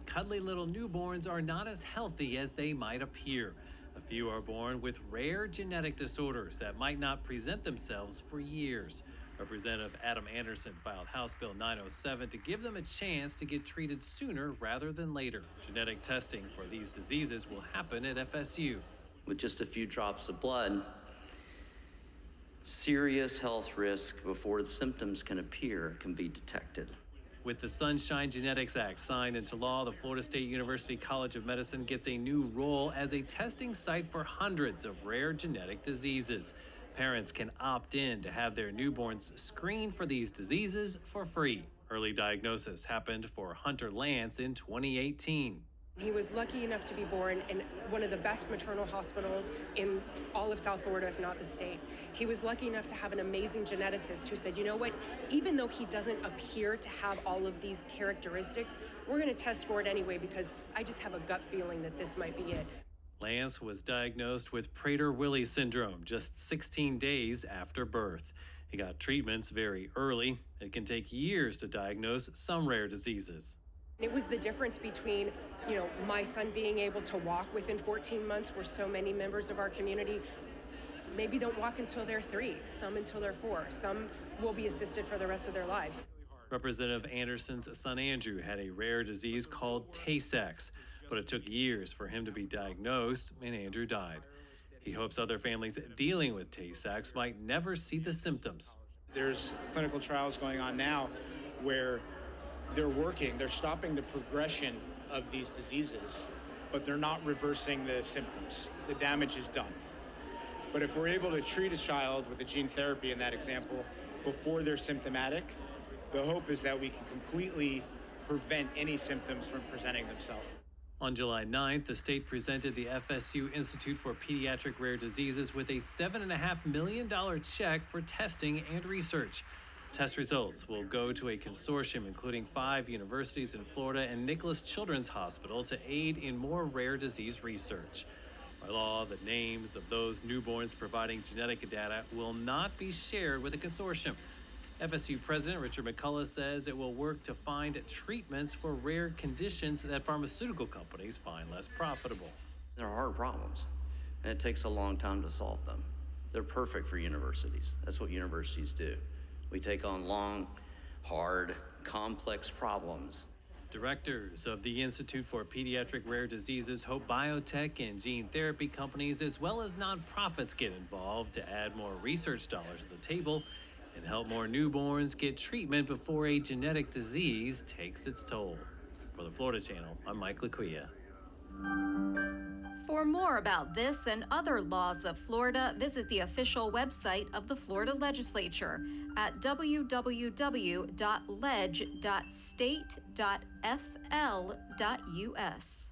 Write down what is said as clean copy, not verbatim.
cuddly little newborns are not as healthy as they might appear. A few are born with rare genetic disorders that might not present themselves for years. Representative Adam Anderson filed House Bill 907 to give them a chance to get treated sooner rather than later. Genetic testing for these diseases will happen at FSU. With just a few drops of blood, serious health risk before the symptoms can appear can be detected. With the Sunshine Genetics Act signed into law, the Florida State University College of Medicine gets a new role as a testing site for hundreds of rare genetic diseases. Parents can opt in to have their newborns screened for these diseases for free. Early diagnosis happened for Hunter Lance in 2018. He was lucky enough to be born in one of the best maternal hospitals in all of South Florida, if not the state. He was lucky enough to have an amazing geneticist who said, you know what, even though he doesn't appear to have all of these characteristics, we're going to test for it anyway because I just have a gut feeling that this might be it. Lance was diagnosed with Prader-Willi syndrome just 16 days after birth. He got treatments very early. It can take years to diagnose some rare diseases. It was the difference between, my son being able to walk within 14 months, where so many members of our community maybe don't walk until they're 3, some until they're 4, some will be assisted for the rest of their lives. Representative Anderson's son Andrew had a rare disease called Tay-Sachs, but it took years for him to be diagnosed, and Andrew died. He hopes other families dealing with Tay-Sachs might never see the symptoms. There's clinical trials going on now where they're stopping the progression of these diseases, but they're not reversing the symptoms. The damage is done. But if we're able to treat a child with a gene therapy in that example before they're symptomatic, the hope is that we can completely prevent any symptoms from presenting themselves. On July 9th, the state presented the FSU Institute for Pediatric Rare Diseases with a $7.5 million check for testing and research. Test results will go to a consortium including 5 universities in Florida and Nicholas Children's Hospital to aid in more rare disease research. By law, the names of those newborns providing genetic data will not be shared with the consortium. FSU President Richard McCullough says it will work to find treatments for rare conditions that pharmaceutical companies find less profitable. They're hard problems, and it takes a long time to solve them. They're perfect for universities. That's what universities do. We take on long, hard, complex problems. Directors of the Institute for Pediatric Rare Diseases hope biotech and gene therapy companies as well as nonprofits get involved to add more research dollars to the table and help more newborns get treatment before a genetic disease takes its toll. For the Florida Channel, I'm Mike Laquia. For more about this and other laws of Florida, visit the official website of the Florida Legislature at www.leg.state.fl.us.